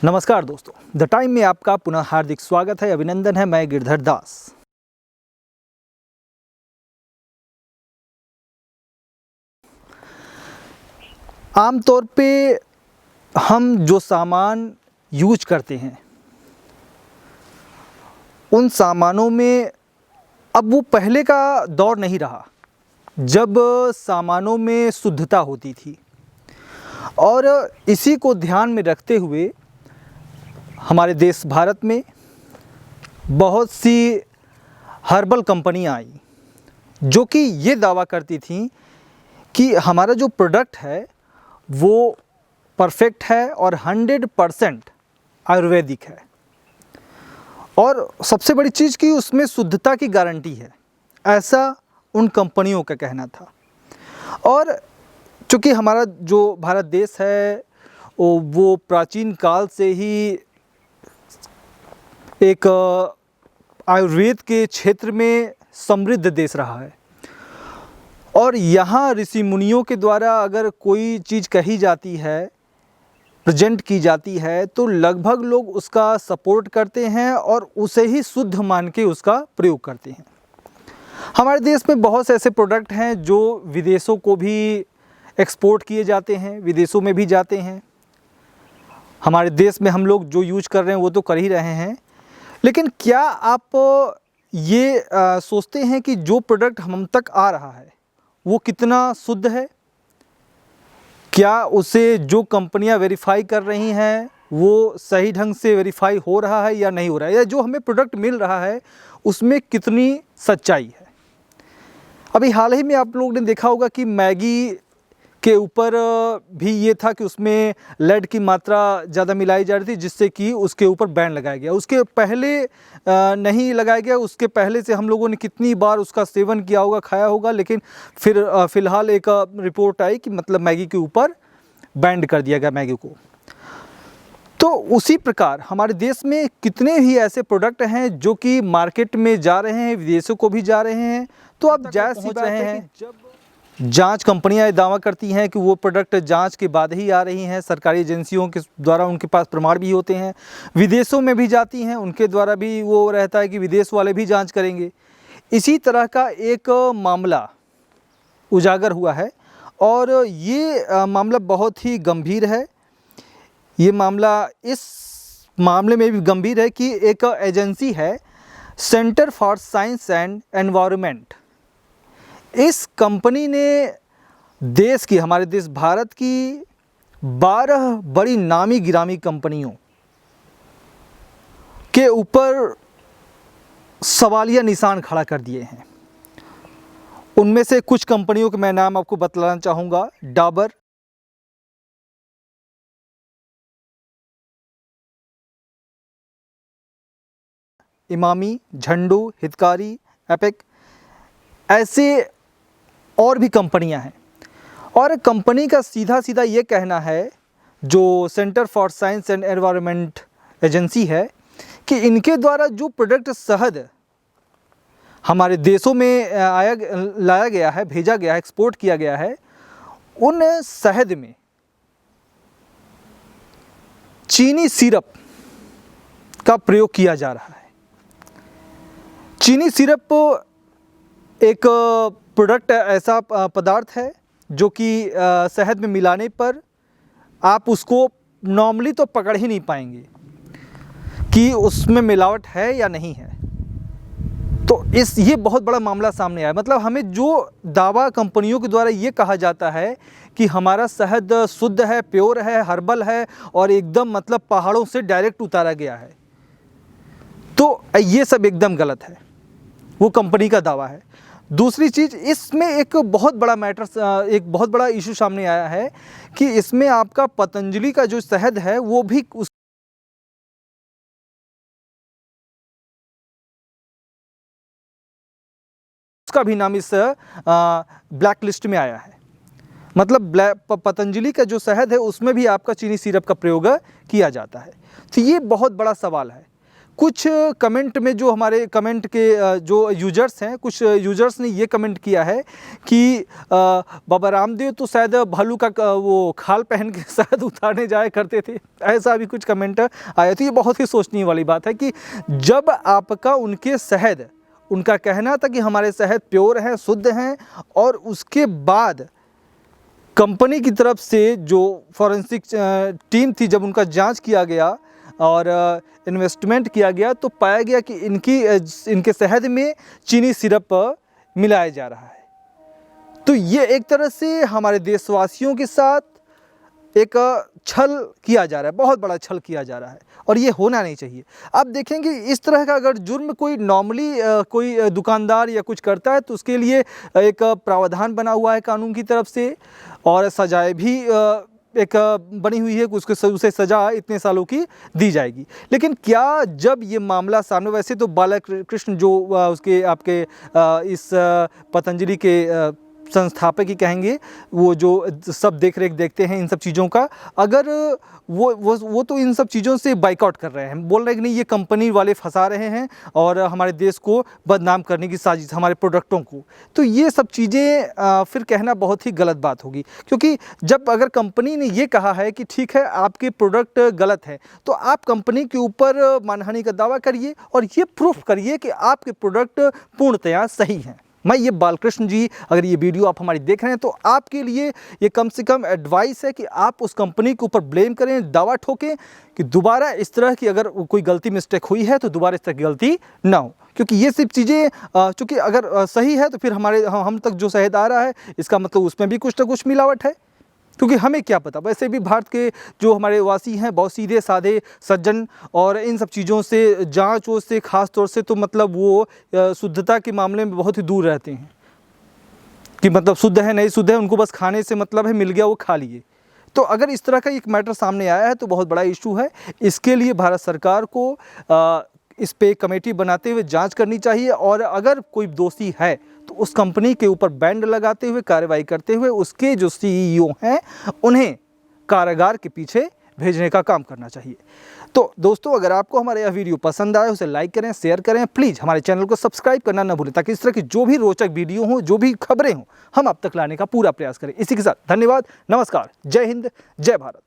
नमस्कार दोस्तों, the time में आपका पुनः हार्दिक स्वागत है। अभिनंदन है। मैं गिरधर दास। आमतौर पे हम जो सामान यूज करते हैं उन सामानों में अब वो पहले का दौर नहीं रहा जब सामानों में शुद्धता होती थी। और इसी को ध्यान में रखते हुए हमारे देश भारत में बहुत सी हर्बल कंपनियां आई जो कि ये दावा करती थीं कि हमारा जो प्रोडक्ट है वो परफेक्ट है और 100% आयुर्वेदिक है। और सबसे बड़ी चीज़ कि उसमें शुद्धता की गारंटी है, ऐसा उन कंपनियों का कहना था। और चूँकि हमारा जो भारत देश है वो प्राचीन काल से ही एक आयुर्वेद के क्षेत्र में समृद्ध देश रहा है। और यहाँ ऋषि मुनियों के द्वारा अगर कोई चीज़ कही जाती है, प्रेजेंट की जाती है, तो लगभग लोग उसका सपोर्ट करते हैं और उसे ही शुद्ध मान के उसका प्रयोग करते हैं। हमारे देश में बहुत से ऐसे प्रोडक्ट हैं जो विदेशों को भी एक्सपोर्ट किए जाते हैं, विदेशों में भी जाते हैं। हमारे देश में हम लोग जो यूज कर रहे हैं वो तो कर ही रहे हैं, लेकिन क्या आप ये सोचते हैं कि जो प्रोडक्ट हम तक आ रहा है वो कितना शुद्ध है? क्या उसे जो कंपनियां वेरीफाई कर रही हैं वो सही ढंग से वेरीफाई हो रहा है या नहीं हो रहा है, या जो हमें प्रोडक्ट मिल रहा है उसमें कितनी सच्चाई है? अभी हाल ही में आप लोगों ने देखा होगा कि मैगी के ऊपर भी ये था कि उसमें लेड की मात्रा ज़्यादा मिलाई जा रही थी, जिससे कि उसके ऊपर बैन लगाया गया। उसके पहले नहीं लगाया गया, उसके पहले से हम लोगों ने कितनी बार उसका सेवन किया होगा, खाया होगा, लेकिन फिर फ़िलहाल एक रिपोर्ट आई कि मतलब मैगी के ऊपर बैन कर दिया गया मैगी को। तो उसी प्रकार हमारे देश में कितने ही ऐसे प्रोडक्ट हैं जो कि मार्केट में जा रहे हैं, विदेशों को भी जा रहे हैं। तो आप जायज़ समझ रहे हैं, जब जांच कंपनियां दावा करती हैं कि वो प्रोडक्ट जांच के बाद ही आ रही हैं, सरकारी एजेंसियों के द्वारा उनके पास प्रमाण भी होते हैं, विदेशों में भी जाती हैं, उनके द्वारा भी वो रहता है कि विदेश वाले भी जांच करेंगे। इसी तरह का एक मामला उजागर हुआ है और ये मामला बहुत ही गंभीर है। ये मामला इस मामले में भी गंभीर है कि एक एजेंसी है centre for science and environment. इस कंपनी ने देश की, हमारे देश भारत की 12 बड़ी नामी गिरामी कंपनियों के ऊपर सवालिया निशान खड़ा कर दिए हैं। उनमें से कुछ कंपनियों के मैं नाम आपको बतलाना चाहूँगा। डाबर, इमामी, झंडू, हितकारी, एपिक, ऐसे और भी कंपनियां हैं। और कंपनी का सीधा सीधा ये कहना है, जो centre for science and environment agency है, कि इनके द्वारा जो प्रोडक्ट शहद हमारे देशों में लाया गया है, भेजा गया है, एक्सपोर्ट किया गया है, उन शहद में चीनी सिरप का प्रयोग किया जा रहा है। चीनी सिरप एक प्रोडक्ट ऐसा पदार्थ है जो कि शहद में मिलाने पर आप उसको नॉर्मली तो पकड़ ही नहीं पाएंगे कि उसमें मिलावट है या नहीं है। तो ये बहुत बड़ा मामला सामने आया। मतलब हमें जो दावा कंपनियों के द्वारा ये कहा जाता है कि हमारा शहद शुद्ध है, प्योर है, हर्बल है और एकदम मतलब पहाड़ों से डायरेक्ट उतारा गया है, तो ये सब एकदम गलत है। वो कंपनी का दावा है। दूसरी चीज़, इसमें एक बहुत बड़ा मैटर, एक बहुत बड़ा इशू सामने आया है कि इसमें आपका पतंजलि का जो शहद है वो भी उसका भी नाम इस ब्लैक लिस्ट में आया है। मतलब पतंजलि का जो शहद है उसमें भी आपका चीनी सिरप का प्रयोग किया जाता है। तो ये बहुत बड़ा सवाल है। कुछ कमेंट में जो हमारे कमेंट के जो यूजर्स हैं, कुछ यूजर्स ने ये कमेंट किया है कि बाबा रामदेव तो शायद भालू का वो खाल पहन के शायद उतारने जाया करते थे, ऐसा भी कुछ कमेंट आया। तो ये बहुत ही सोचने वाली बात है कि जब आपका उनके शहद, उनका कहना था कि हमारे शहद प्योर हैं, शुद्ध हैं, और उसके बाद कंपनी की तरफ से जो फॉरेंसिक टीम थी, जब उनका जांच किया गया और इन्वेस्टमेंट किया गया तो पाया गया कि इनके शहद में चीनी सिरप मिलाया जा रहा है। तो ये एक तरह से हमारे देशवासियों के साथ एक छल किया जा रहा है, बहुत बड़ा छल किया जा रहा है, और ये होना नहीं चाहिए। आप देखेंगे इस तरह का अगर जुर्म कोई नॉर्मली कोई दुकानदार या कुछ करता है तो उसके लिए एक प्रावधान बना हुआ है कानून की तरफ से, और सजाएं भी एक बनी हुई है कि उसे सज़ा इतने सालों की दी जाएगी। लेकिन क्या जब ये मामला सामने, वैसे तो बालकृष्ण जो उसके आपके इस पतंजलि के संस्थापक ही कहेंगे, वो जो सब देखते हैं इन सब चीज़ों का, अगर वो तो इन सब चीज़ों से बाइकआउट कर रहे हैं, बोल रहे हैं कि नहीं ये कंपनी वाले फंसा रहे हैं और हमारे देश को बदनाम करने की साजिश, हमारे प्रोडक्टों को। तो ये सब चीज़ें फिर कहना बहुत ही गलत बात होगी, क्योंकि जब अगर कंपनी ने ये कहा है कि ठीक है आपके प्रोडक्ट गलत है, तो आप कंपनी के ऊपर मानहानि का दावा करिए और ये प्रूफ करिए कि आपके प्रोडक्ट पूर्णतया सही हैं। मैं ये बालकृष्ण जी, अगर ये वीडियो आप हमारी देख रहे हैं तो आपके लिए ये कम से कम एडवाइस है कि आप उस कंपनी के ऊपर ब्लेम करें, दावा ठोकें कि दोबारा इस तरह की अगर कोई गलती मिस्टेक हुई है तो दोबारा इस तरह की गलती ना हो। क्योंकि ये सब चीज़ें चूँकि अगर सही है तो फिर हम तक जो शहद आ रहा है इसका मतलब उसमें भी कुछ ना कुछ मिलावट है, क्योंकि हमें क्या पता। वैसे भी भारत के जो हमारे वासी हैं बहुत सीधे साधे सज्जन, और इन सब चीज़ों से जांच से ख़ास तौर से तो मतलब वो शुद्धता के मामले में बहुत ही दूर रहते हैं कि मतलब शुद्ध है नहीं शुद्ध है, उनको बस खाने से मतलब है, मिल गया वो खा लिए। तो अगर इस तरह का एक मैटर सामने आया है तो बहुत बड़ा इशू है। इसके लिए भारत सरकार को इस पे कमेटी बनाते हुए जांच करनी चाहिए, और अगर कोई दोषी है तो उस कंपनी के ऊपर बैंड लगाते हुए, कार्रवाई करते हुए उसके जो सीईओ हैं उन्हें कारागार के पीछे भेजने का काम करना चाहिए। तो दोस्तों, अगर आपको हमारा यह वीडियो पसंद आए उसे लाइक करें, शेयर करें, प्लीज़ हमारे चैनल को सब्सक्राइब करना न भूलें, ताकि इस तरह की जो भी रोचक वीडियो हों, जो भी खबरें हों, हम आप तक लाने का पूरा प्रयास करें। इसी के साथ धन्यवाद, नमस्कार, जय हिंद, जय भारत।